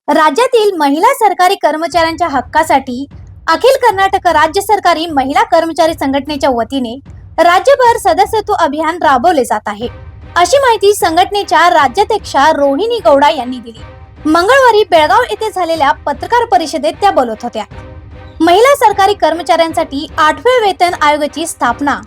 राज्यातील महिला सरकारी कर्मचाऱ्यांच्या हक्कासाठी अखिल कर्नाटक राज्य सरकारी महिला कर्मचारी संघटनेच्या वतीने राज्यभर सदस्यत्व अभियान राबवले जात आहे, अशी माहिती संघटनेच्या राज्याध्यक्षा रोहिणी गौडा यांनी दिली। मंगळवारी बेळगाव येथे झालेल्या पत्रकार परिषदेत त्या बोलत होत्या। महिला सरकारी कर्मचाऱ्यांसाठी 8व्या वेतन आयोगाची स्थापना,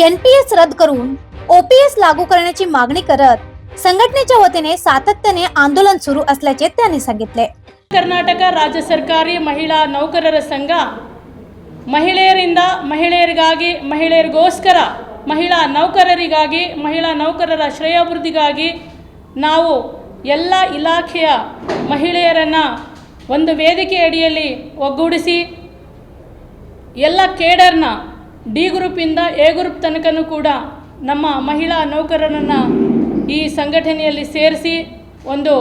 एनपीएस रद्द करून ओपीएस लागू करण्याची मागणी करत संघटनेच्या वतीने सातत्याने आंदोलन सुरू असल्याचे त्यांनी सांगितले। ಕರ್ನಾಟಕ ರಾಜ್ಯ ಸರ್ಕಾರಿ ಮಹಿಳಾ ನೌಕರರ ಸಂಘ ಮಹಿಳೆಯರಿಂದ ಮಹಿಳೆಯರಿಗಾಗಿ ಮಹಿಳೆಯರಿಗೋಸ್ಕರ ಮಹಿಳಾ ನೌಕರರಿಗಾಗಿ ಮಹಿಳಾ ನೌಕರರ ಶ್ರೇಯೋಭಿವೃದ್ಧಿಗಾಗಿ ನಾವು ಎಲ್ಲ ಇಲಾಖೆಯ ಮಹಿಳೆಯರನ್ನು ಒಂದು ವೇದಿಕೆ ಅಡಿಯಲ್ಲಿ ಒಗ್ಗೂಡಿಸಿ ಎಲ್ಲ ಕೇಡರ್ನ ಡಿ ಗ್ರೂಪಿಂದ ಎ ಗ್ರೂಪ್ ತನಕನೂ ಕೂಡ ನಮ್ಮ ಮಹಿಳಾ ನೌಕರರನ್ನು ಈ ಸಂಘಟನೆಯಲ್ಲಿ ಸೇರಿಸಿ ಒಂದು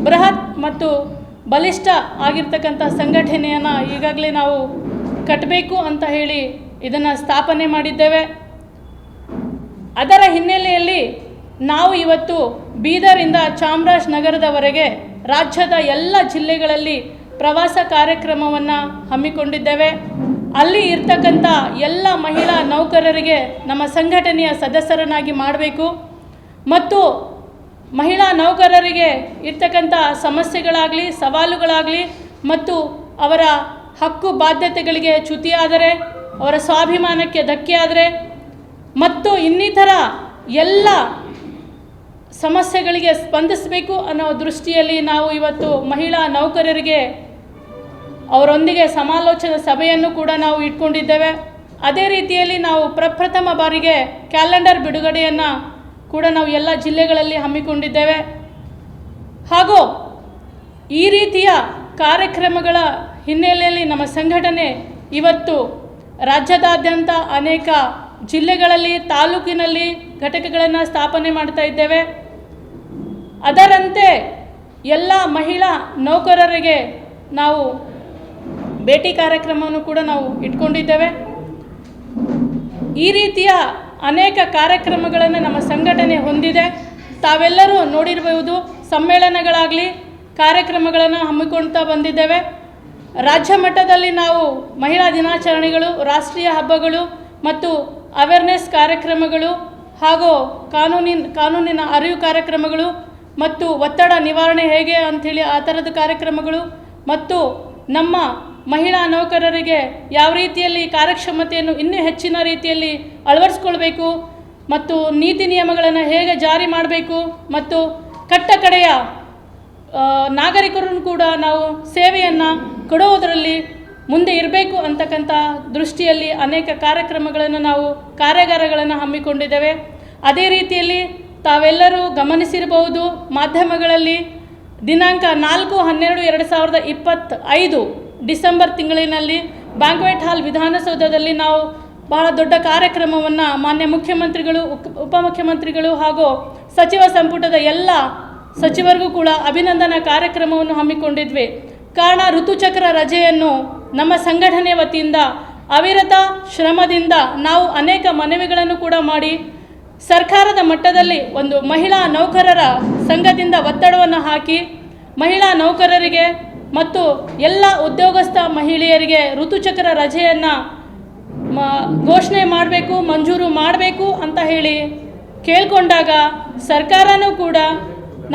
ಬೃಹತ್ ಮತ್ತು ಬಲಿಷ್ಠ ಆಗಿರ್ತಕ್ಕಂಥ ಸಂಘಟನೆಯನ್ನು ಈಗಾಗಲೇ ನಾವು ಕಟ್ಟಬೇಕು ಅಂತ ಹೇಳಿ ಇದನ್ನು ಸ್ಥಾಪನೆ ಮಾಡಿದ್ದೇವೆ। ಅದರ ಹಿನ್ನೆಲೆಯಲ್ಲಿ ನಾವು ಇವತ್ತು ಬೀದರಿಂದ ಚಾಮರಾಜನಗರದವರೆಗೆ ರಾಜ್ಯದ ಎಲ್ಲ ಜಿಲ್ಲೆಗಳಲ್ಲಿ ಪ್ರವಾಸ ಕಾರ್ಯಕ್ರಮವನ್ನು ಹಮ್ಮಿಕೊಂಡಿದ್ದೇವೆ। ಅಲ್ಲಿ ಇರ್ತಕ್ಕಂಥ ಎಲ್ಲ ಮಹಿಳಾ ನೌಕರರಿಗೆ ನಮ್ಮ ಸಂಘಟನೆಯ ಸದಸ್ಯರನ್ನಾಗಿ ಮಾಡಬೇಕು ಮತ್ತು ಮಹಿಳಾ ನೌಕರರಿಗೆ ಇರ್ತಕ್ಕಂಥ ಸಮಸ್ಯೆಗಳಾಗಲಿ ಸವಾಲುಗಳಾಗಲಿ ಮತ್ತು ಅವರ ಹಕ್ಕು ಬಾಧ್ಯತೆಗಳಿಗೆ ಚ್ಯುತಿಯಾದರೆ, ಅವರ ಸ್ವಾಭಿಮಾನಕ್ಕೆ ಧಕ್ಕೆ ಆದರೆ ಮತ್ತು ಇನ್ನಿತರ ಎಲ್ಲ ಸಮಸ್ಯೆಗಳಿಗೆ ಸ್ಪಂದಿಸಬೇಕು ಅನ್ನೋ ದೃಷ್ಟಿಯಲ್ಲಿ ನಾವು ಇವತ್ತು ಮಹಿಳಾ ನೌಕರರಿಗೆ ಅವರೊಂದಿಗೆ ಸಮಾಲೋಚನಾ ಸಭೆಯನ್ನು ಕೂಡ ನಾವು ಇಟ್ಕೊಂಡಿದ್ದೇವೆ। ಅದೇ ರೀತಿಯಲ್ಲಿ ನಾವು ಪ್ರಪ್ರಥಮ ಬಾರಿಗೆ ಕ್ಯಾಲೆಂಡರ್ ಬಿಡುಗಡೆಯನ್ನು ಕೂಡ ನಾವು ಎಲ್ಲ ಜಿಲ್ಲೆಗಳಲ್ಲಿ ಹಮ್ಮಿಕೊಂಡಿದ್ದೇವೆ। ಹಾಗೂ ಈ ರೀತಿಯ ಕಾರ್ಯಕ್ರಮಗಳ ಹಿನ್ನೆಲೆಯಲ್ಲಿ ನಮ್ಮ ಸಂಘಟನೆ ಇವತ್ತು ರಾಜ್ಯದಾದ್ಯಂತ ಅನೇಕ ಜಿಲ್ಲೆಗಳಲ್ಲಿ ತಾಲೂಕಿನಲ್ಲಿ ಘಟಕಗಳನ್ನು ಸ್ಥಾಪನೆ ಮಾಡ್ತಾ ಇದ್ದೇವೆ। ಅದರಂತೆ ಎಲ್ಲ ಮಹಿಳಾ ನೌಕರರಿಗೆ ನಾವು ಭೇಟಿ ಕಾರ್ಯಕ್ರಮವನ್ನು ಕೂಡ ನಾವು ಇಟ್ಕೊಂಡಿದ್ದೇವೆ। ಈ ರೀತಿಯ ಅನೇಕ ಕಾರ್ಯಕ್ರಮಗಳನ್ನು ನಮ್ಮ ಸಂಘಟನೆ ಹೊಂದಿದೆ। ತಾವೆಲ್ಲರೂ ನೋಡಿರಬಹುದು, ಸಮ್ಮೇಳನಗಳಾಗಲಿ ಕಾರ್ಯಕ್ರಮಗಳನ್ನು ಹಮ್ಮಿಕೊಳ್ತಾ ಬಂದಿದ್ದೇವೆ। ರಾಜ್ಯ ಮಟ್ಟದಲ್ಲಿ ನಾವು ಮಹಿಳಾ ದಿನಾಚರಣೆಗಳು, ರಾಷ್ಟ್ರೀಯ ಹಬ್ಬಗಳು ಮತ್ತು ಅವೇರ್ನೆಸ್ ಕಾರ್ಯಕ್ರಮಗಳು ಹಾಗೂ ಕಾನೂನಿನ ಅರಿವು ಕಾರ್ಯಕ್ರಮಗಳು ಮತ್ತು ಒತ್ತಡ ನಿವಾರಣೆ ಹೇಗೆ ಅಂಥೇಳಿ ಆ ಥರದ ಕಾರ್ಯಕ್ರಮಗಳು ಮತ್ತು ನಮ್ಮ ಮಹಿಳಾ ನೌಕರರಿಗೆ ಯಾವ ರೀತಿಯಲ್ಲಿ ಕಾರ್ಯಕ್ಷಮತೆಯನ್ನು ಇನ್ನೂ ಹೆಚ್ಚಿನ ರೀತಿಯಲ್ಲಿ ಅಳವಡಿಸ್ಕೊಳ್ಬೇಕು ಮತ್ತು ನೀತಿ ನಿಯಮಗಳನ್ನು ಹೇಗೆ ಜಾರಿ ಮಾಡಬೇಕು ಮತ್ತು ಕಟ್ಟಕಡೆಯ ನಾಗರಿಕರನ್ನು ಕೂಡ ನಾವು ಸೇವೆಯನ್ನು ಕೊಡುವುದರಲ್ಲಿ ಮುಂದೆ ಇರಬೇಕು ಅಂತಕ್ಕಂಥ ದೃಷ್ಟಿಯಲ್ಲಿ ಅನೇಕ ಕಾರ್ಯಕ್ರಮಗಳನ್ನು ನಾವು ಕಾರ್ಯಾಗಾರಗಳನ್ನು ಹಮ್ಮಿಕೊಂಡಿದ್ದೇವೆ। ಅದೇ ರೀತಿಯಲ್ಲಿ ತಾವೆಲ್ಲರೂ ಗಮನಿಸಿರಬಹುದು, ಮಾಧ್ಯಮಗಳಲ್ಲಿ ದಿನಾಂಕ 4/12/2025 ಡಿಸೆಂಬರ್ ತಿಂಗಳಿನಲ್ಲಿ ಬ್ಯಾಂಕ್ವೆಟ್ ಹಾಲ್ ವಿಧಾನಸೌಧದಲ್ಲಿ ನಾವು ಬಹಳ ದೊಡ್ಡ ಕಾರ್ಯಕ್ರಮವನ್ನು ಮಾನ್ಯ ಮುಖ್ಯಮಂತ್ರಿಗಳು, ಉಪಮುಖ್ಯಮಂತ್ರಿಗಳು ಹಾಗೂ ಸಚಿವ ಸಂಪುಟದ ಎಲ್ಲ ಸಚಿವರಿಗೂ ಕೂಡ ಅಭಿನಂದನಾ ಕಾರ್ಯಕ್ರಮವನ್ನು ಹಮ್ಮಿಕೊಂಡಿದ್ವಿ। ಕಾರಣ ಋತುಚಕ್ರ ರಜೆಯನ್ನು ನಮ್ಮ ಸಂಘಟನೆ ವತಿಯಿಂದ ಅವಿರತ ಶ್ರಮದಿಂದ ನಾವು ಅನೇಕ ಮನವಿಗಳನ್ನು ಕೂಡ ಮಾಡಿ ಸರ್ಕಾರದ ಮಟ್ಟದಲ್ಲಿ ಒಂದು ಮಹಿಳಾ ನೌಕರರ ಸಂಘದಿಂದ ಒತ್ತಡವನ್ನು ಹಾಕಿ ಮಹಿಳಾ ನೌಕರರಿಗೆ ಮತ್ತು ಎಲ್ಲ ಉದ್ಯೋಗಸ್ಥ ಮಹಿಳೆಯರಿಗೆ ಋತುಚಕ್ರ ರಜೆಯನ್ನು ಘೋಷಣೆ ಮಾಡಬೇಕು, ಮಂಜೂರು ಮಾಡಬೇಕು ಅಂತ ಹೇಳಿ ಕೇಳಿಕೊಂಡಾಗ ಸರ್ಕಾರನೂ ಕೂಡ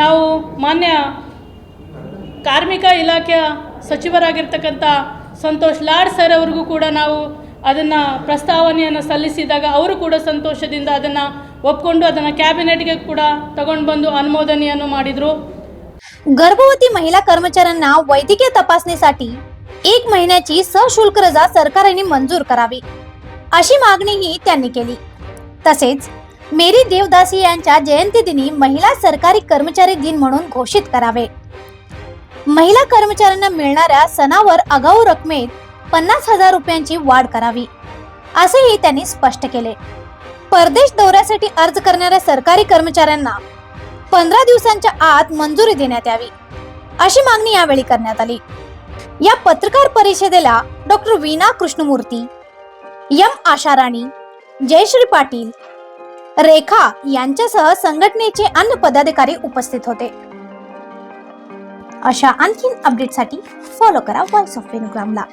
ನಾವು ಮಾನ್ಯ ಕಾರ್ಮಿಕ ಇಲಾಖೆಯ ಸಚಿವರಾಗಿರ್ತಕ್ಕಂಥ ಸಂತೋಷ್ ಲಾಡ್ ಸರ್ ಅವ್ರಿಗೂ ಕೂಡ ನಾವು ಅದನ್ನು ಪ್ರಸ್ತಾವನೆಯನ್ನು ಸಲ್ಲಿಸಿದಾಗ ಅವರು ಕೂಡ ಸಂತೋಷದಿಂದ ಅದನ್ನು ಒಪ್ಕೊಂಡು ಅದನ್ನು ಕ್ಯಾಬಿನೆಟ್ಗೆ ಕೂಡ ತಗೊಂಡು ಬಂದು ಅನುಮೋದನೆಯನ್ನು ಮಾಡಿದರು। गर्भवती महिला कर्मचाऱ्यांना वैद्यकीय तपासणीसाठी 1 महिन्याची सशुल्क रजा सरकारने मंजूर करावी, अशी मागणीही त्यांनी केली। तसेच मेरी देवदासी यांच्या जयंती दिनी महिला सरकारी कर्मचारी दिन म्हणून घोषित करावे, महिला कर्मचाऱ्यांना मिळणाऱ्या सणावर आगाऊ रकमेत 50,000 रुपयांची वाढ करावी, असेही त्यांनी स्पष्ट केले। परदेश दौऱ्यासाठी अर्ज करणाऱ्या सरकारी कर्मचाऱ्यांना 15 दिवसांच्या आत मंजुरी देण्यात यावी, अशी मागणी यावेळी करण्यात आली। या पत्रकार परिषदेला डॉक्टर वीणा कृष्णमूर्ती, एम आशाराणी, जयश्री पाटील, रेखा यांच्यासह संघटनेचे अन्य पदाधिकारी उपस्थित होते। अशा आणखीन अपडेटसाठी फॉलो करा व्हॉइस ऑफ वेणुग्रामला.